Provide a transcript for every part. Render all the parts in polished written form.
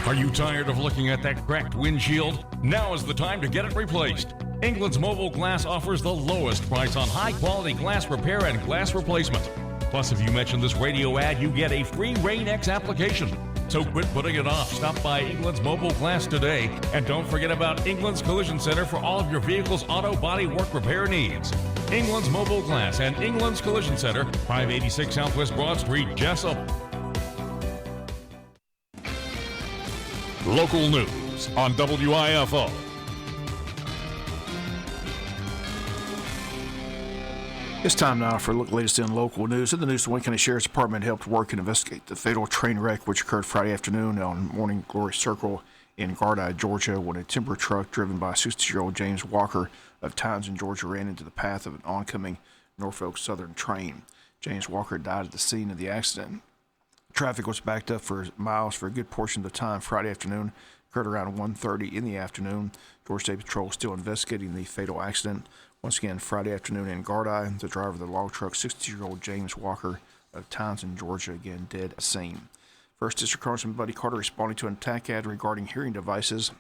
Are you tired of looking at that cracked windshield? Now is the time to get it replaced. England's Mobile Glass offers the lowest price on high-quality glass repair and glass replacement. Plus, if you mention this radio ad, you get a free Rain-X application. So quit putting it off. Stop by England's Mobile Glass today. And don't forget about England's Collision Center for all of your vehicle's auto body work repair needs. England's Mobile Glass and England's Collision Center, 586 Southwest Broad Street, Jesup. Local news on WIFO. It's time now for a look at the latest in local news. In the news, the Wayne County Sheriff's Department helped work and investigate the fatal train wreck which occurred Friday afternoon on Morning Glory Circle in Gardi, Georgia, when a timber truck driven by 60-year-old James Walker of Townsend, Georgia, ran into the path of an oncoming Norfolk Southern train. James Walker died at the scene of the accident. Traffic was backed up for miles for a good portion of the time Friday afternoon. Occurred around 1:30 in the afternoon. Georgia State Patrol is still investigating the fatal accident. Once again, Friday afternoon in Gardi, the driver of the log truck, 60-year-old James Walker of Townsend, Georgia, again dead at the scene. First District Congressman Buddy Carter responding to an attack ad regarding hearing devices.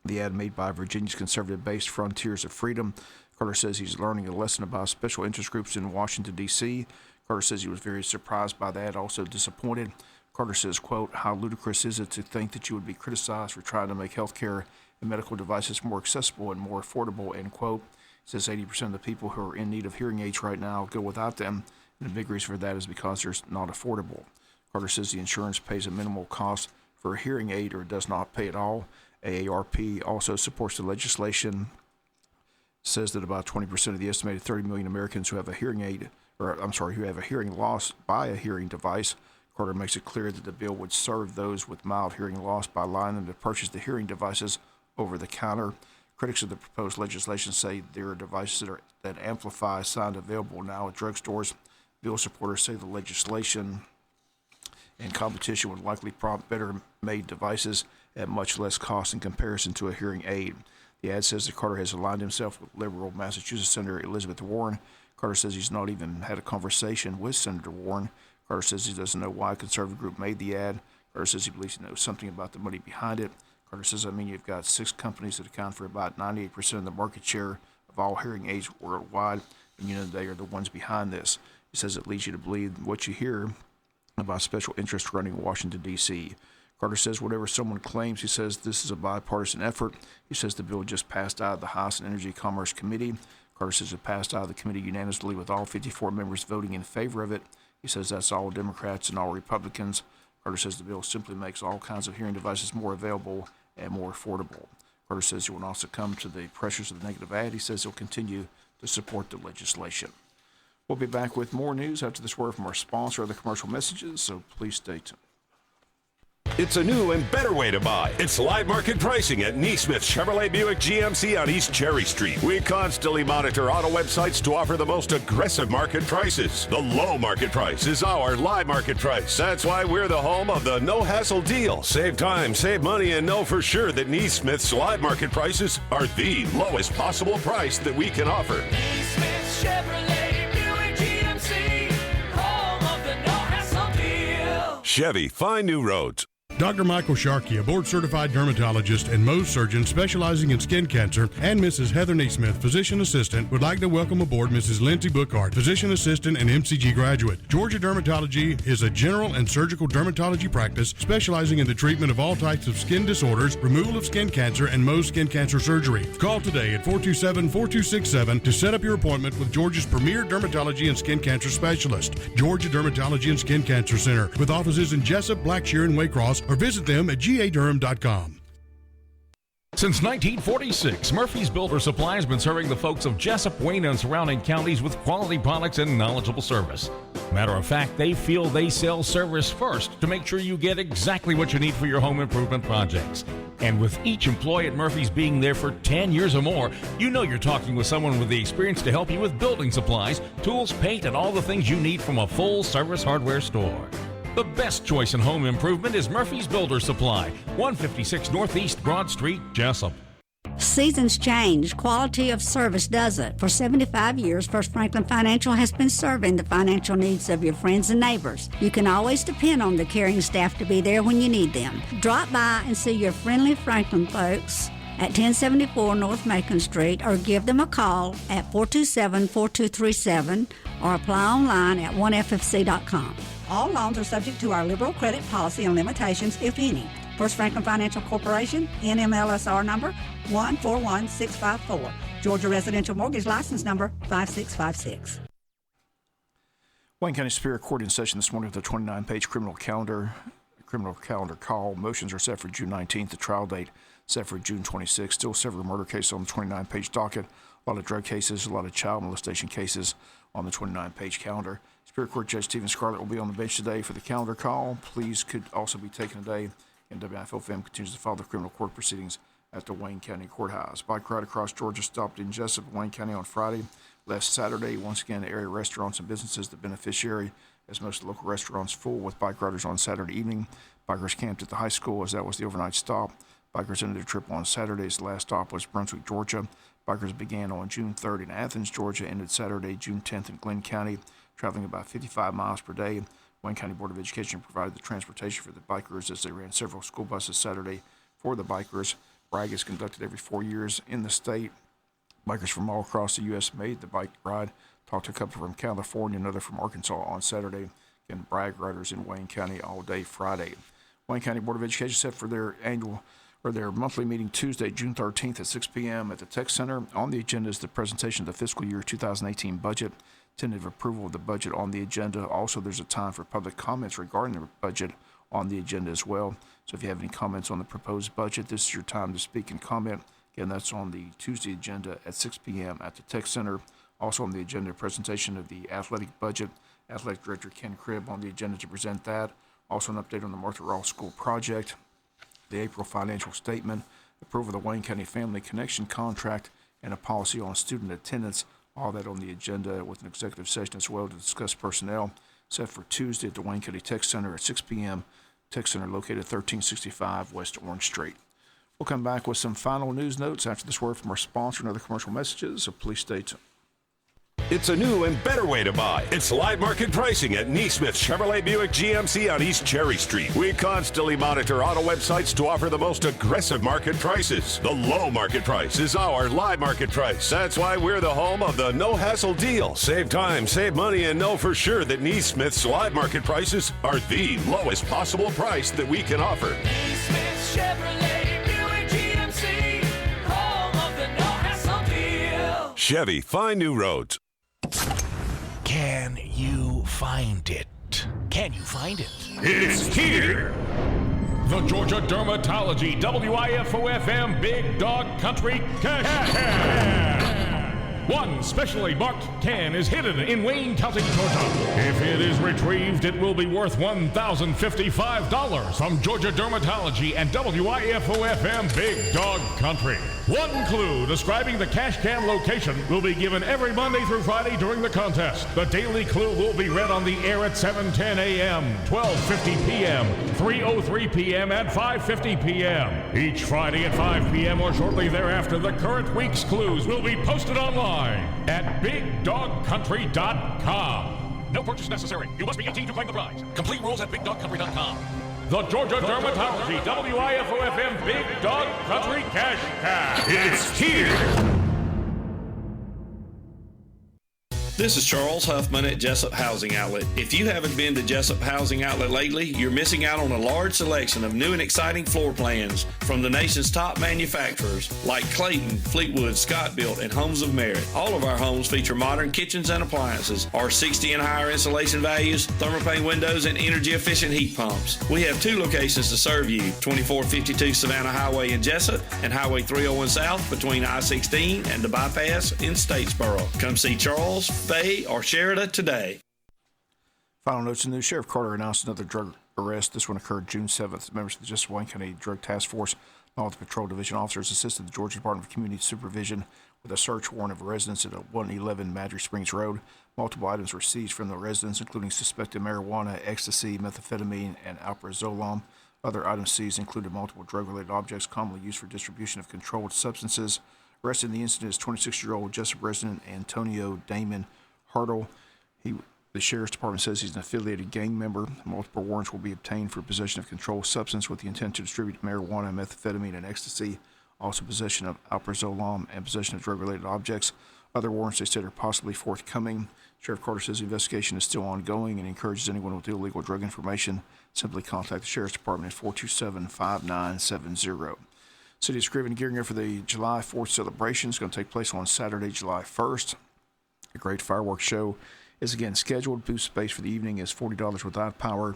The ad made by Virginia's conservative-based Frontiers of Freedom. Carter says he's learning a lesson about special interest groups in Washington, D.C. Carter says he was very surprised by that, also disappointed. Carter says, quote, "How ludicrous is it to think that you would be criticized for trying to make health care and medical devices more accessible and more affordable," end quote. He says 80% of the people who are in need of hearing aids right now go without them, and the big reason for that is because they're not affordable. Carter says the insurance pays a minimal cost for a hearing aid or does not pay at all. AARP also supports the legislation, says that about 20% of the estimated 30 million Americans who have a hearing aid, who have a hearing loss by a hearing device. Carter makes it clear that the bill would serve those with mild hearing loss by allowing them to purchase the hearing devices over the counter. Critics of the proposed legislation say there are devices that amplify sound available now at drugstores. Bill supporters say the legislation and competition would likely prompt better-made devices at much less cost in comparison to a hearing aid. The ad says that Carter has aligned himself with liberal Massachusetts Senator Elizabeth Warren. Carter says he's not even had a conversation with Senator Warren. Carter says he doesn't know why a conservative group made the ad. Carter says he believes he knows something about the money behind it. Carter says, you've got 6 companies that account for about 98% of the market share of all hearing aids worldwide, and they are the ones behind this. He says it leads you to believe what you hear about special interest running Washington, D.C. Carter says whatever someone claims, he says this is a bipartisan effort. He says the bill just passed out of the House Energy Commerce Committee. Carter says it passed out of the committee unanimously with all 54 members voting in favor of it. He says that's all Democrats and all Republicans. Carter says the bill simply makes all kinds of hearing devices more available and more affordable. Carter says he will also come to the pressures of the negative ad. He says he'll continue to support the legislation. We'll be back with more news after this word from our sponsor of the commercial messages, so please stay tuned. It's a new and better way to buy. It's live market pricing at Neesmith Chevrolet Buick GMC on East Cherry Street. We constantly monitor auto websites to offer the most aggressive market prices. The low market price is our live market price. That's why we're the home of the no-hassle deal. Save time, save money, and know for sure that Neesmith's live market prices are the lowest possible price that we can offer. Neesmith Chevrolet Buick GMC, home of the no-hassle deal. Chevy, find new roads. Dr. Michael Sharkey, a board-certified dermatologist and Mohs surgeon specializing in skin cancer, and Mrs. Heather Neesmith, physician assistant, would like to welcome aboard Mrs. Lindsay Bookhart, physician assistant and MCG graduate. Georgia Dermatology is a general and surgical dermatology practice specializing in the treatment of all types of skin disorders, removal of skin cancer, and Mohs skin cancer surgery. Call today at 427-4267 to set up your appointment with Georgia's premier dermatology and skin cancer specialist, Georgia Dermatology and Skin Cancer Center, with offices in Jesup, Blackshear, and Waycross, or visit them at gadurham.com. Since 1946, Murphy's Builder Supply has been serving the folks of Jesup, Wayne, and surrounding counties with quality products and knowledgeable service. Matter of fact, they feel they sell service first to make sure you get exactly what you need for your home improvement projects. And with each employee at Murphy's being there for 10 years or more, you know you're talking with someone with the experience to help you with building supplies, tools, paint, and all the things you need from a full-service hardware store. The best choice in home improvement is Murphy's Builder Supply, 156 Northeast Broad Street, Jesup. Seasons change, quality of service doesn't. For 75 years, First Franklin Financial has been serving the financial needs of your friends and neighbors. You can always depend on the caring staff to be there when you need them. Drop by and see your friendly Franklin folks at 1074 North Macon Street, or give them a call at 427-4237 or apply online at 1ffc.com. All loans are subject to our liberal credit policy and limitations, if any. First Franklin Financial Corporation, NMLSR number 141654. Georgia Residential Mortgage License number 5656. Wayne County Superior Court in session this morning with a 29-page criminal calendar call. Motions are set for June 19th. The trial date set for June 26th. Still several murder cases on the 29-page docket. A lot of drug cases, a lot of child molestation cases on the 29-page calendar. Superior Court Judge Stephen Scarlett will be on the bench today for the calendar call. Pleas could also be taken today. And WIFO continues to follow the criminal court proceedings at the Wayne County Courthouse. Bike ride across Georgia stopped in Jesup, Wayne County on Friday. Last Saturday, once again, area restaurants and businesses the beneficiary, as most local restaurants full with bike riders on Saturday evening. Bikers camped at the high school as that was the overnight stop. Bikers ended their trip on Saturdays. The last stop was Brunswick, Georgia. Bikers began on June 3rd in Athens, Georgia, ended Saturday, June 10th in Glenn County, traveling about 55 miles per day. Wayne County Board of Education provided the transportation for the bikers as they ran several school buses Saturday for the bikers. Bragg is conducted every 4 years in the state. Bikers from all across the U.S. made the bike ride. Talked to a couple from California, another from Arkansas on Saturday. Again, Bragg riders in Wayne County all day Friday. Wayne County Board of Education set for their monthly meeting Tuesday, June 13th at 6 p.m. at the Tech Center. On the agenda is the presentation of the fiscal year 2018 budget. Tentative approval of the budget on the agenda. Also, there's a time for public comments regarding the budget on the agenda as well. So if you have any comments on the proposed budget, this is your time to speak and comment. Again, that's on the Tuesday agenda at 6 p.m. at the Tech Center. Also on the agenda, presentation of the athletic budget. Athletic Director Ken Cribb on the agenda to present that. Also an update on the Martha Ross School project, the April financial statement, approval of the Wayne County Family Connection contract, and a policy on student attendance. All that on the agenda with an executive session as well to discuss personnel. Set for Tuesday at the Wayne County Tech Center at 6 p.m. Tech Center located 1365 West Orange Street. We'll come back with some final news notes after this word from our sponsor and other commercial messages, so please stay tuned. It's a new and better way to buy. It's live market pricing at Neesmith Chevrolet Buick GMC on East Cherry Street. We constantly monitor auto websites to offer the most aggressive market prices. The low market price is our live market price. That's why we're the home of the no hassle deal. Save time, save money, and know for sure that Neesmith's live market prices are the lowest possible price that we can offer. Neesmith Chevrolet Buick GMC, home of the no hassle deal. Chevy, find new roads. Can you find it? Can you find it? It's here! The Georgia Dermatology WIFO-FM Big Dog Country Cash Can. One specially marked can is hidden in Wayne County, Georgia. If it is retrieved, it will be worth $1,055 from Georgia Dermatology and WIFO-FM Big Dog Country. One clue describing the cash can location will be given every Monday through Friday during the contest. The daily clue will be read on the air at 7:10 a.m., 12:50 p.m., 3:03 p.m., and 5:50 p.m. Each Friday at 5 p.m. or shortly thereafter, the current week's clues will be posted online at BigDogCountry.com. No purchase necessary. You must be 18 to claim the prize. Complete rules at BigDogCountry.com. The Georgia Dermatology WIFO-FM Big Dog Country Cash Can. It's here! This is Charles Huffman at Jesup Housing Outlet. If you haven't been to Jesup Housing Outlet lately, you're missing out on a large selection of new and exciting floor plans from the nation's top manufacturers like Clayton, Fleetwood, Scott Built, and Homes of Merit. All of our homes feature modern kitchens and appliances, R60 and higher insulation values, thermopane windows, and energy-efficient heat pumps. We have two locations to serve you, 2452 Savannah Highway in Jesup and Highway 301 South between I-16 and the bypass in Statesboro. Come see Charles, Faye, or Sheridan today. Final notes in the news. Sheriff Carter announced another drug arrest. This one occurred June 7th. Members of the Jesup Wayne County Drug Task Force, along with the Patrol Division officers, assisted the Georgia Department of Community Supervision with a search warrant of a residence at 111 Madry Springs Road. Multiple items were seized from the residence, including suspected marijuana, ecstasy, methamphetamine, and alprazolam. Other items seized included multiple drug-related objects commonly used for distribution of controlled substances. Arrested in the incident is 26-year-old Jesup resident Antonio Damon Hartle. The Sheriff's Department says he's an affiliated gang member. Multiple warrants will be obtained for possession of controlled substance with the intent to distribute marijuana, methamphetamine, and ecstasy. Also possession of alprazolam and possession of drug-related objects. Other warrants they said are possibly forthcoming. Sheriff Carter says the investigation is still ongoing and encourages anyone with illegal drug information simply contact the Sheriff's Department at 427-5970. City of Scriven gearing up for the July 4th celebration. It's going to take place on Saturday, July 1st. A great fireworks show is again scheduled. Booth space for the evening is $40 without power,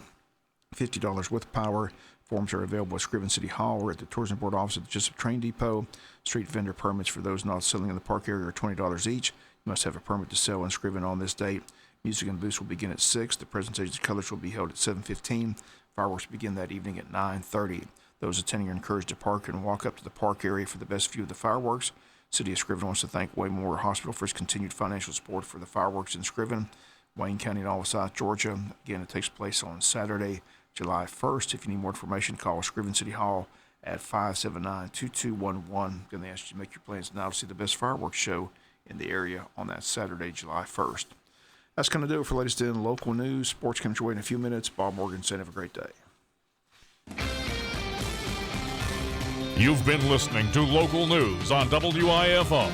$50 with power. Forms are available at Scriven City Hall or at the Tourism Board office at the Jesup Train Depot. Street vendor permits for those not selling in the park area are $20 each. You must have a permit to sell in Scriven on this date. Music and booths will begin at 6. The presentation of colors will be held at 7:15. Fireworks begin that evening at 9:30. Those attending are encouraged to park and walk up to the park area for the best view of the fireworks. City of Scriven wants to thank Wayne Memorial Hospital for its continued financial support for the fireworks in Scriven, Wayne County, and all of South Georgia. Again, it takes place on Saturday, July 1st. If you need more information, call Scriven City Hall at 579-2211. Again, they ask you to make your plans now to see the best fireworks show in the area on that Saturday, July 1st. That's going to do it for latest in local news. Sports comes your way in a few minutes. Bob Morgan saying have a great day. You've been listening to local news on WIFO.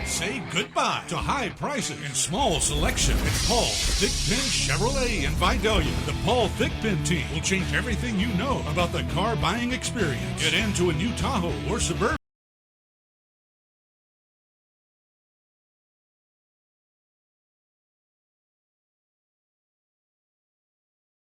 Say goodbye to high prices and small selection at Paul Thigpen Chevrolet in Vidalia. The Paul Thigpen team will change everything you know about the car buying experience. Get into a new Tahoe or Suburban